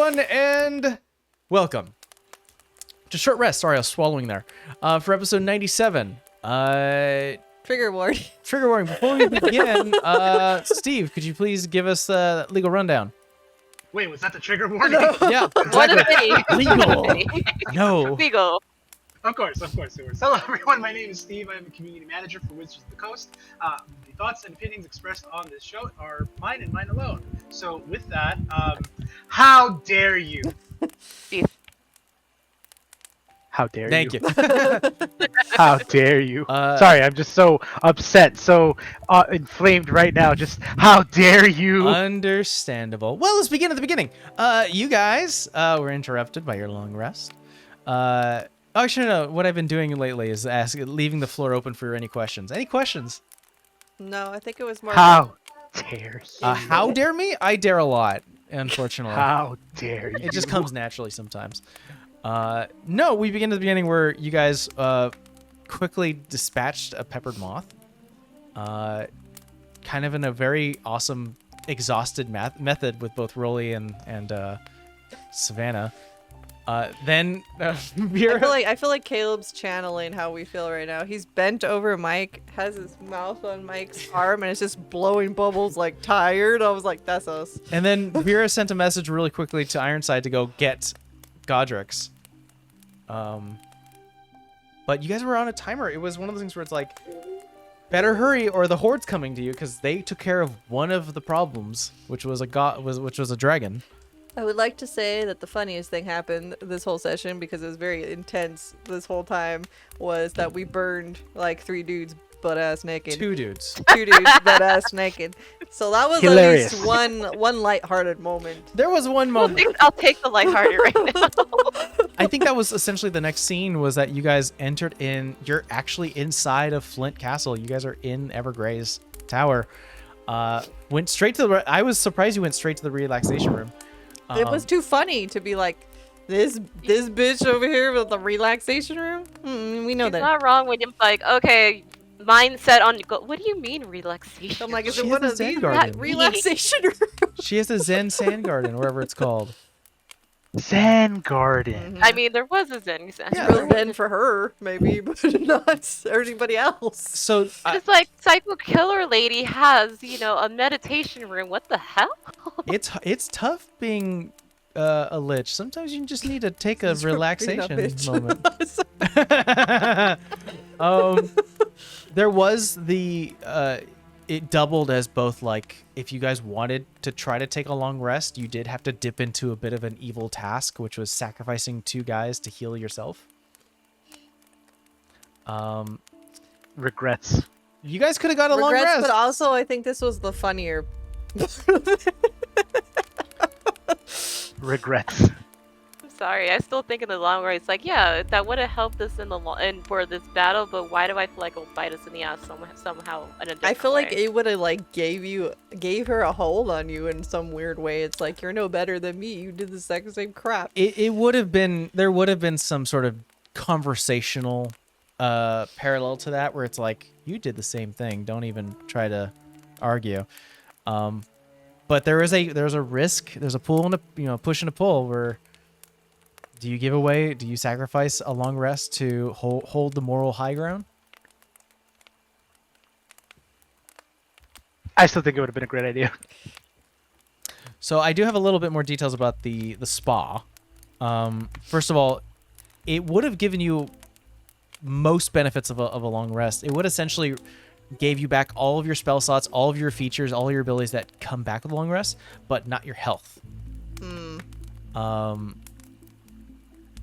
everyone, and welcome to Short Rest. Sorry, I was swallowing there. For episode 97. Trigger warning. Trigger warning. Before we begin, Steve, could you please give us a legal rundown? Wait, was that the trigger warning? No. Yeah, What exactly. a pity. Legal. No. Legal. Of course. Hello, everyone. My name is Steve. I am a community manager for Wizards of the Coast. The thoughts and opinions expressed on this show are mine and mine alone. So, with that, how dare you? Steve. How dare Thank you? you. How dare you? Uh, Sorry, I'm just so upset, so inflamed right now. Just how dare you? Understandable. Well, let's begin at the beginning. You guys were interrupted by your long rest. Actually, no. What I've been doing lately is leaving the floor open for any questions. Any questions? No, I think it was more. How dare you? How dare me? I dare a lot, unfortunately. How dare you? It just comes naturally sometimes. No, we begin at the beginning where you guys quickly dispatched a peppered moth. Kind of in a very awesome, exhausted method with both Rolly and Savannah. Then Vera... I feel like Caleb's channeling how we feel right now. He's bent over Mike, has his mouth on Mike's arm, and it's just blowing bubbles like tired. I was like, that's us. And then Vera sent a message really quickly to Ironside to go get Godric's. But you guys were on a timer. It was one of those things where it's like, better hurry or the Horde's coming to you, because they took care of one of the problems, which was a dragon. I would like to say that the funniest thing happened this whole session, because it was very intense this whole time, was that we burned like 3 dudes butt-ass naked. 2 dudes. 2 dudes butt-ass naked. So that was Hilarious. at least one lighthearted moment. There was one moment. I'll take the lighthearted right now. I think that was essentially the next scene, was that you guys entered in. You're actually inside of Flint Castle. You guys are in Evergray's tower. Went straight to the. I was surprised you went straight to the relaxation room. It was too funny to be like, this bitch over here with the relaxation room? We know He's that. not wrong when you're like, okay, mindset on go. What do you mean relaxation? I'm like, is She it has one a of Zen these garden. relaxation rooms? She has a Zen Sand Garden, wherever it's called. Zen Garden. I mean, there was a Zen. Yeah. Real Zen for her, maybe, but not anybody else. So It's like Psycho Killer Lady has, a meditation room. What the hell? it's tough being a lich. Sometimes you just need to take a Just for being a relaxation bitch. moment. There was the it doubled as both, like, if you guys wanted to try to take a long rest, you did have to dip into a bit of an evil task, which was sacrificing 2 guys to heal yourself. Regrets. You guys could have got a long Regrets, rest. but also I think this was the funnier. Regrets. I'm sorry. I still think in the long run, it's like, yeah, that would have helped us in the for this battle. But why do I feel like it'll bite us in the ass somehow in a different I feel like way? it would have like gave her a hold on you in some weird way. It's like, you're no better than me. You did the exact same crap. It would have been, there would have been some sort of conversational parallel to that, where it's like, you did the same thing, don't even try to argue. But there's a risk, there's a pull and a push and a pull, where do you sacrifice a long rest to hold the moral high ground? I still think it would have been a great idea. So I do have a little bit more details about the spa. First of all, it would have given you most benefits of a long rest. It would essentially gave you back all of your spell slots, all of your features, all your abilities that come back with a long rest, but not your health.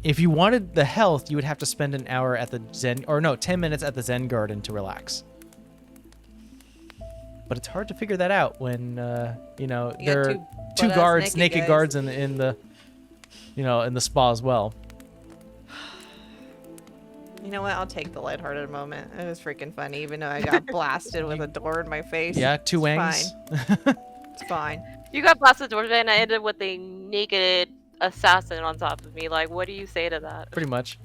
If you wanted the health, you would have to spend an hour at the 10 minutes at the Zen Garden to relax. But it's hard to figure that out when there are 2 guards, naked guys. guards in the spa as well. You know what? I'll take the lighthearted moment. It was freaking funny, even though I got blasted with a door in my face. Yeah, 2 It's wangs. fine. It's fine. You got blasted door, and I ended with a naked assassin on top of me. Like, what do you say to that? Pretty much.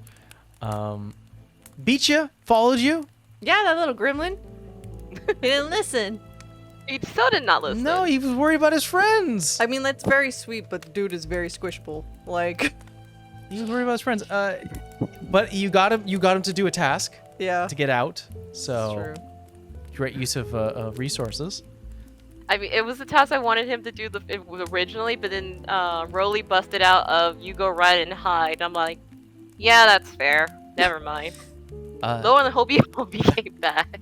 Beat you, followed you. Yeah, that little gremlin. He didn't listen. He still did not listen. No, he was worried about his friends. I mean, that's very sweet, but the dude is very squishable. Like, He was worried about his friends. But you got him to do a task yeah, to get out. it's So true. great use of resources. I mean, it was the task I wanted him to do originally, but then Rolly busted out of "You go run and hide." I'm like, yeah, that's fair. Never mind. Lo and behold, he came back.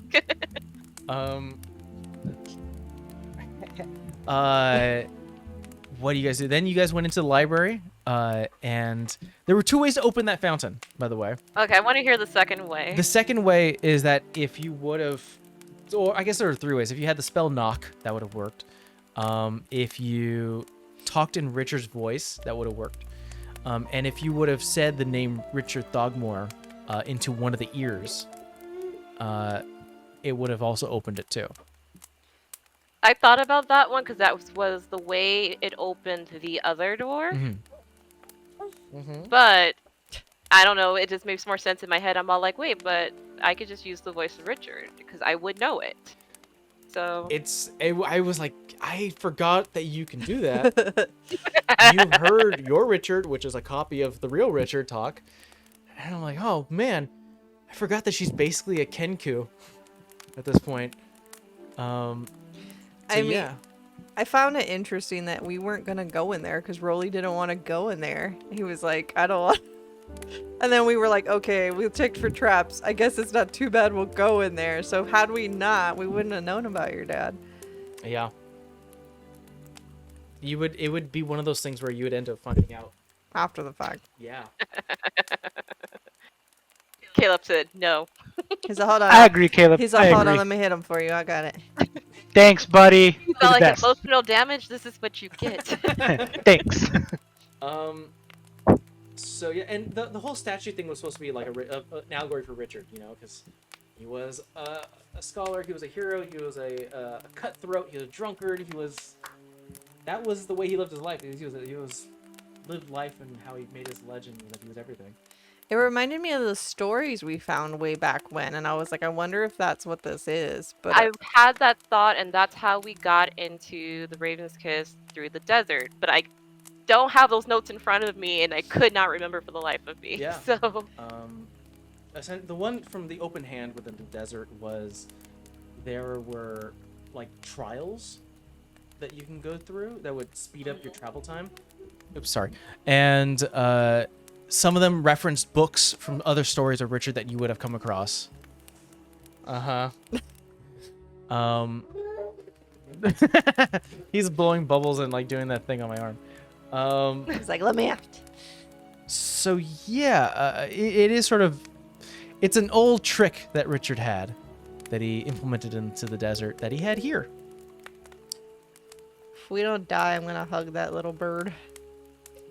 What do you guys do? Then you guys went into the library, and there were 2 ways to open that fountain, by the way. Okay, I want to hear the second way. The second way is that if you would have, or I guess there are 3 ways. If you had the spell knock, that would have worked. If you talked in Richard's voice, that would have worked. And if you would have said the name Richard Thogmore into one of the ears, it would have also opened it too. I thought about that one because that was the way it opened the other door. But I don't know. It just makes more sense in my head. I'm all like, wait, but I could just use the voice of Richard because I would know it. So I was like, I forgot that you can do that. You heard your Richard, which is a copy of the real Richard talk. And I'm like, oh man, I forgot that she's basically a Kenku at this point. I mean, yeah. I found it interesting that we weren't gonna go in there because Rolly didn't want to go in there. He was like, I don't want. And then we were like, okay, we checked for traps. I guess it's not too bad. We'll go in there. So had we not, we wouldn't have known about your dad. Yeah. It would be one of those things where you would end up finding out. After the fact. Yeah. Caleb said no. He's like, hold on. I agree, Caleb. He's I like, hold agree. on, let me hit him for you. I got it. Thanks, buddy. You You're felt the like best. emotional damage. This is what you get. Thanks. So yeah, and the whole statue thing was supposed to be like an allegory for Richard, you know, because he was a scholar, he was a hero, he was a cutthroat, he was a drunkard, that was the way he lived his life. He lived life and how he made his legend, that he was everything. It reminded me of the stories we found way back when, and I was like, I wonder if that's what this is. But I've had that thought, and that's how we got into the Raven's Kiss through the desert. But I don't have those notes in front of me, and I could not remember for the life of me. Yeah. So The one from the open hand within the desert was there were like trials that you can go through that would speed up your travel time. Oops, sorry. And some of them referenced books from other stories of Richard that you would have come across. He's blowing bubbles and like doing that thing on my arm. he's like, let me out. So yeah, it is sort of, it's an old trick that Richard had that he implemented into the desert that he had here. If we don't die, I'm gonna hug that little bird.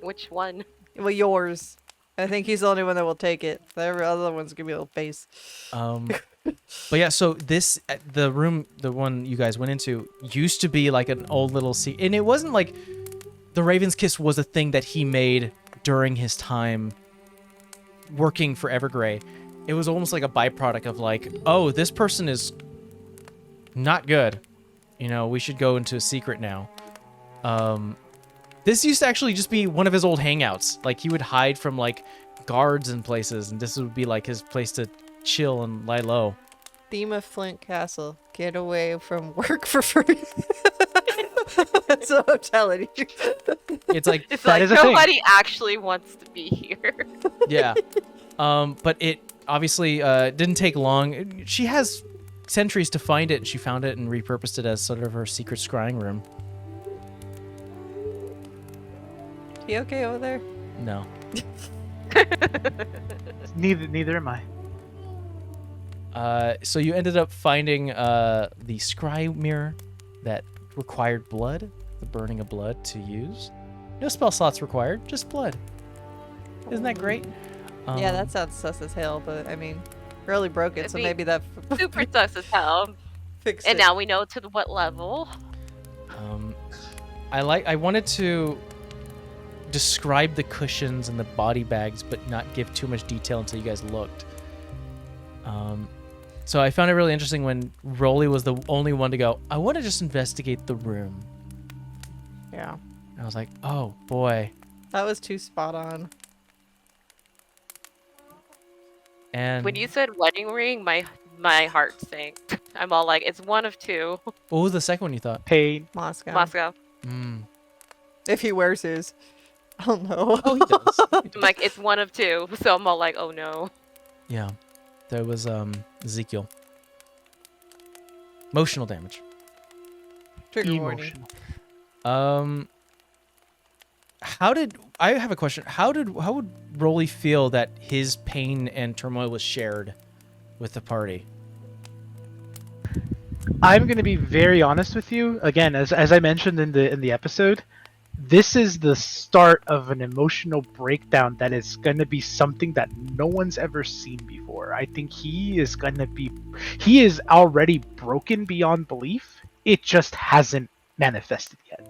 which one? Well, yours. I think he's the only one that will take it. The other one's gonna be a little face. But yeah, so the room, the one you guys went into, used to be like an old little and it wasn't like the Raven's Kiss was a thing that he made during his time working for Evergrey. It was almost like a byproduct of like, oh, this person is not good. You know, we should go into a secret now. This used to actually just be one of his old hangouts. Like he would hide from like guards and places, and this would be like his place to chill and lie low. Theme of Flint Castle. Get away from work for free. That's what I'm telling you. It's like It's That like is a thing. nobody actually wants to be here. yeah. But it obviously didn't take long. She has centuries to find it, and she found it and repurposed it as sort of her secret scrying room. You okay over there? No. Neither am I. So you ended up finding the scry mirror that required blood, the burning of blood to use. No spell slots required, just blood. Isn't that great? Yeah, that sounds sus as hell, but I mean, really broke it, so I mean, maybe that Super sus as hell. fixed And it. now we know to what level. I wanted to describe the cushions and the body bags, but not give too much detail until you guys looked. So I found it really interesting when Rolly was the only one to go, I want to just investigate the room. Yeah. And I was like, oh boy. That was too spot on. And When you said wedding ring, my heart sank. I'm all like, it's one of two. what was the second one you thought? Pain. Moscow. Moscow. Mm. If he wears his. Oh no. Oh, he does. I'm like, it's one of two. So I'm all like, oh no. Yeah. There was Ezekiel. Emotional damage. Trigger warning. Emotional. I have a question. How would Rolly feel that his pain and turmoil was shared with the party? I'm going to be very honest with you. Again, as I mentioned in the episode, this is the start of an emotional breakdown that is going to be something that no one's ever seen before. I think he is already broken beyond belief. It just hasn't manifested yet.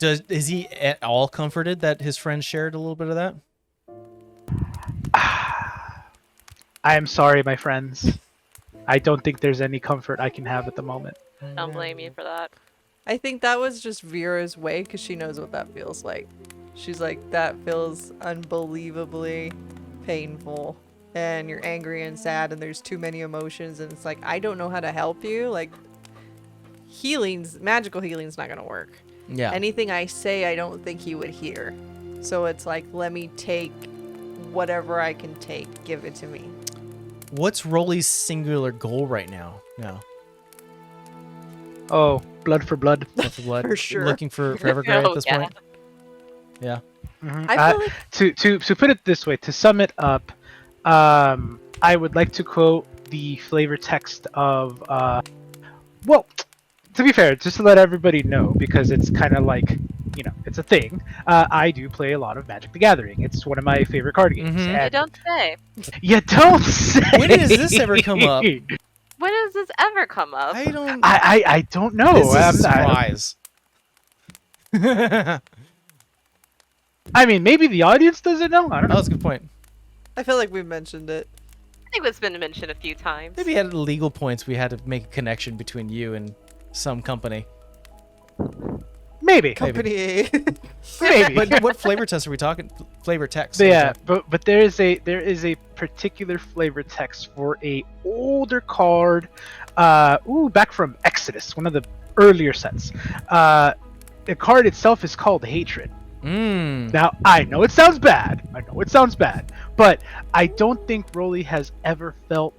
Is he at all comforted that his friends shared a little bit of that? I am sorry, my friends. I don't think there's any comfort I can have at the moment. Don't blame you for that. I think that was just Vera's way because she knows what that feels like. She's like, that feels unbelievably painful. And you're angry and sad and there's too many emotions. And it's like, I don't know how to help you. Like, magical healing's not going to work. Yeah. Anything I say, I don't think he would hear. So it's like, let me take whatever I can take. Give it to me. What's Rolly's singular goal right now? No. Oh, blood for blood. Blood for blood. For sure. Looking for Evergrey at Oh, this yeah. point. Yeah. Mhm. I feel like To put it this way, to sum it up, I would like to quote the flavor text of well, to be fair, just to let everybody know, because it's kind of like, it's a thing. I do play a lot of Magic the Gathering. It's one of my favorite card games. Mhm. You And don't say. you don't say. When does this ever come up? When does this ever come up? I don't. I don't know. This is a I'm surprise. I mean, maybe the audience doesn't know. I don't That know. was a good point. I feel like we've mentioned it. I think it's been mentioned a few times. Maybe at legal points we had to make a connection between you and some company. Maybe. Company A. Maybe. But what flavor test are we talking? Flavor text. So yeah, but there is a particular flavor text for a older card, back from Exodus, one of the earlier sets. The card itself is called Hatred. Mm. Now I know it sounds bad. But I don't think Rolly has ever felt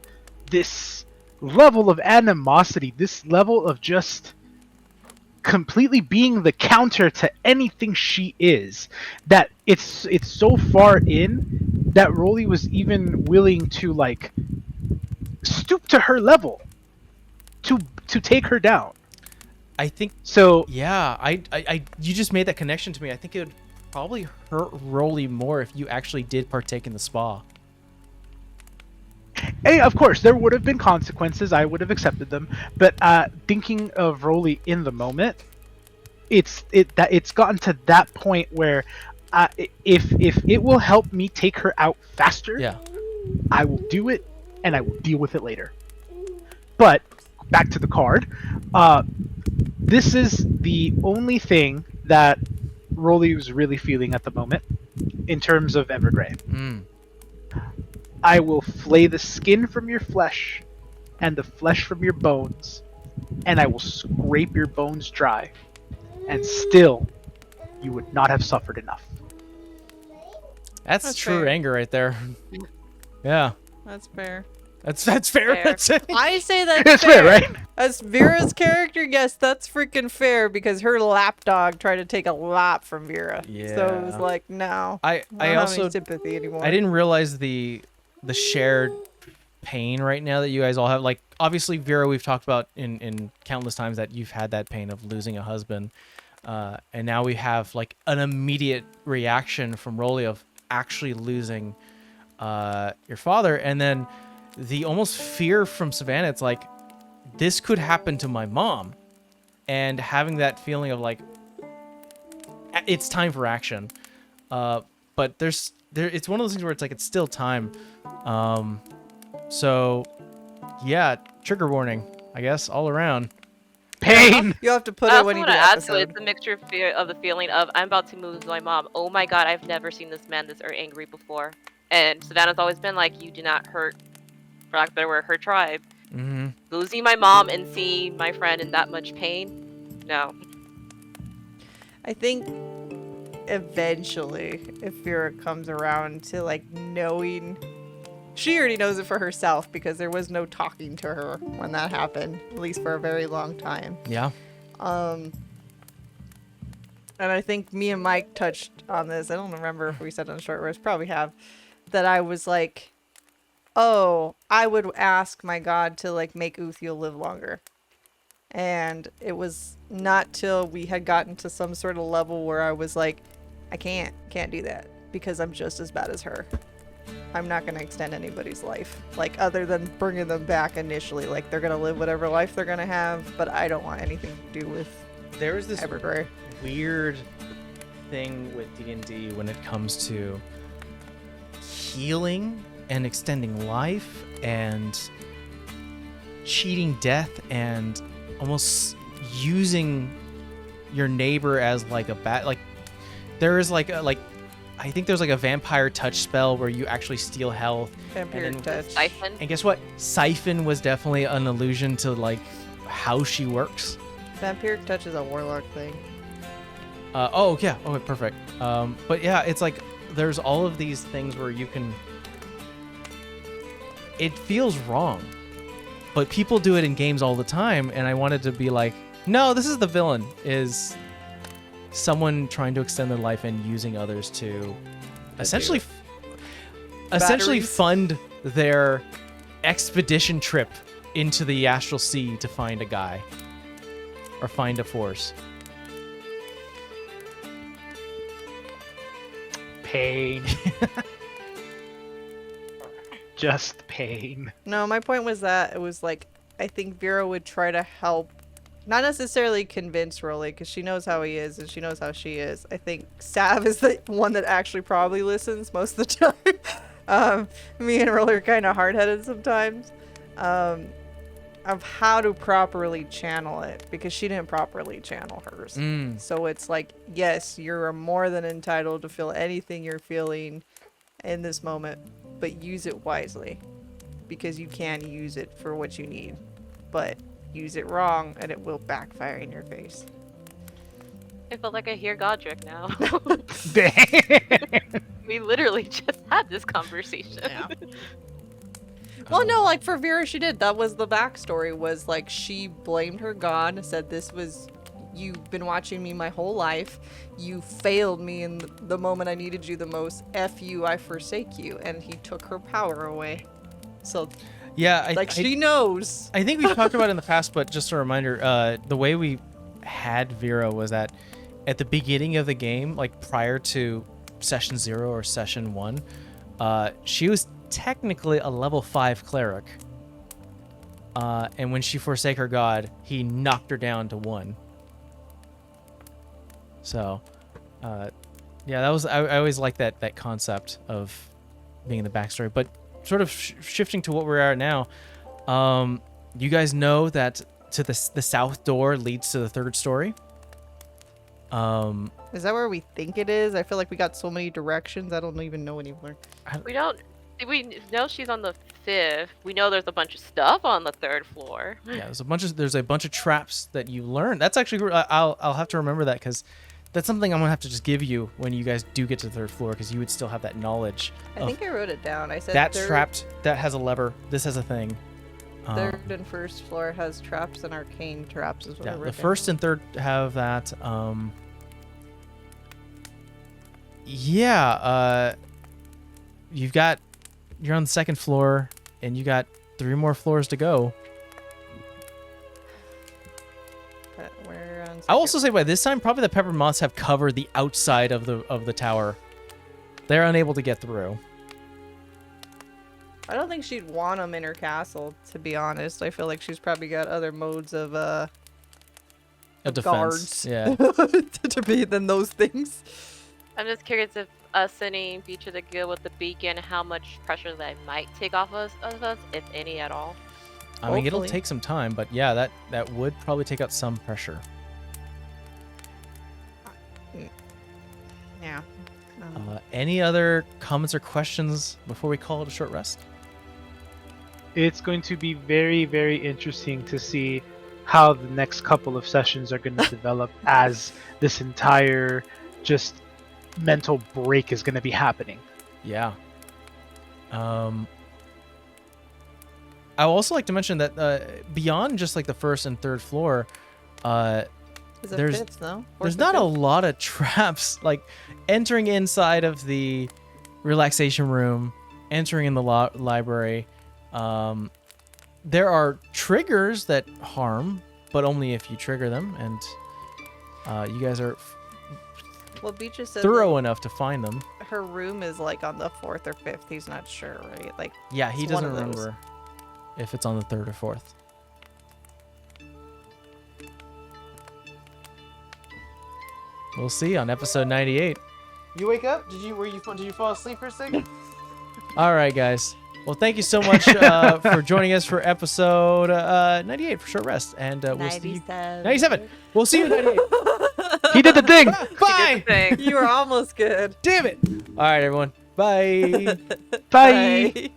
this level of animosity, this level of just completely being the counter to anything she is, that it's so far in that Rolly was even willing to like stoop to her level to take her down. I think So yeah, you just made that connection to me. I think it would probably hurt Rolly more if you actually did partake in the spa. hey, of course there would have been consequences. I would have accepted them, but thinking of Rolly in the moment, it's gotten to that point where if it will help me take her out faster, Yeah. I will do it, and I will deal with it later. But back to the card, this is the only thing that Rolly was really feeling at the moment in terms of Evergrey. Mm. I will flay the skin from your flesh and the flesh from your bones, and I will scrape your bones dry, and still you would not have suffered enough. That's true fair. anger right there. Yeah. That's fair. That's fair. Fair. That's it. I say that's It's fair, right? As Vera's character, yes, that's freaking fair because her lapdog tried to take a lap from Vera. So it was Yeah. like, no. I don't have also any sympathy anymore. I didn't realize the shared pain right now that you guys all have. Like obviously Vera, we've talked about in countless times that you've had that pain of losing a husband, and now we have like an immediate reaction from Rolly of actually losing your father, and then the almost fear from Savannah. It's like this could happen to my mom, and having that feeling of like it's time for action. But it's one of those things where it's like it's still time. So, yeah, trigger warning, I guess, all around. Pain. You have to put I it also when you want do to add to it, episode. it's a mixture of fear of the feeling of I'm about to lose my mom. Oh my god, I've never seen this man this angry before. And Savannah's always been like, you do not hurt, for lack of a better word, her tribe. Mm-hmm. Losing my mom and seeing my friend in that much pain, no. I think eventually, if Vera comes around to like knowing, she already knows it for herself because there was no talking to her when that happened, at least for a very long time. Yeah. And I think me and Mike touched on this. I don't remember if we said it on short rest, probably have, that I was like, oh, I would ask my god to like make Uthiel live longer. And it was not till we had gotten to some sort of level where I was like, I can't do that because I'm just as bad as her. I'm not going to extend anybody's life, like other than bringing them back initially. Like they're going to live whatever life they're going to have, but I don't want anything to do with There is this Evergrey. weird thing with D&D when it comes to healing and extending life and cheating death and almost using your neighbor as like a like there is like I think there's like a vampire touch spell where you actually steal health. Vampire then- touch. Siphon. And guess what? Siphon was definitely an allusion to like how she works. Vampiric touch is a warlock thing. Oh yeah. Oh, perfect. But yeah, it's like there's all of these things where you can. It feels wrong, but people do it in games all the time, and I wanted to be like, no, this is the villain. Is someone trying to extend their life and using others to essentially Batteries. fund their expedition trip into the astral sea to find a guy or find a force. Pain. Just pain. No, my point was that it was like, I think Vera would try to help, not necessarily convince Rolly, because she knows how he is and she knows how she is. I think Sav is the one that actually probably listens most of the time. Me and Rolly are kind of hard-headed sometimes. Of how to properly channel it, because she didn't properly channel hers. So it's like, yes, you're more than entitled to feel anything you're feeling in this moment, but use it wisely, because you can use it for what you need, but use it wrong and it will backfire in your face. I feel like I hear Godric now. Dang. We literally just had this conversation. Yeah. Well, no, like for Vera, she did. That was the backstory, was like she blamed her god, said this was, you've been watching me my whole life. You failed me in the moment I needed you the most. F you, I forsake you. And he took her power away. So, Yeah, she knows. I think we've talked about it in the past, but just a reminder, the way we had Vera was that at the beginning of the game, like prior to session 0 or session 1, she was technically a level 5 cleric. And when she forsake her god, he knocked her down to 1. So, yeah, that was I always liked that concept of being in the backstory. But sort of shifting to what we're at now, you guys know that to the south door leads to the 3rd story. Is that where we think it is? I feel like we got so many directions, I don't even know anymore. We know she's on the 5th. We know there's a bunch of stuff on the 3rd floor. Yeah, there's a bunch of traps that you learn. That's actually I'll have to remember that, because that's something I'm gonna have to just give you when you guys do get to the 3rd floor, because you would still have that knowledge. I think I wrote it down. I said That's third, trapped. That has a lever. This has a thing. 3rd and 1st floor has traps and arcane traps is what I Yeah, wrote the down. 1st and 3rd have that. Yeah. You're on the 2nd floor, and you got 3 more floors to go. But we're on I'll also say by this time, probably the pepper moths have covered the outside of the tower. They're unable to get through. I don't think she'd want them in her castle, to be honest. I feel like she's probably got other modes of A defense. guards Yeah. to be than those things. I'm just curious if us sending Beecher the Good with the beacon how much pressure that might take off us, if any at all? I mean, it'll Hopefully. take some time, but yeah, that would probably take out some pressure. Yeah. Any other comments or questions before we call it a short rest? It's going to be very, very interesting to see how the next couple of sessions are going to develop as this entire just mental break is going to be happening. Yeah. I would also like to mention that beyond just like the first and third floor, Is it there's- fifth, no? there's Fourth not a or fifth? lot of traps. Like entering inside of the relaxation room, entering in the library. There are triggers that harm, but only if you trigger them, and you guys are Well, Beach just said thorough enough to find them. that her room is like on the fourth or fifth. He's not sure, right? Like, Yeah, he It's one doesn't of those. remember if it's on the third or fourth. We'll see on episode 98. You wake up? Did you fall asleep for a second? All right, guys. Well, thank you so much for joining us for episode 98 for short rest, and we'll see you 97. We'll see you in 98. He did the thing! Bye. Thing. you were almost good. Damn it. All right, everyone. Bye. Bye. Bye.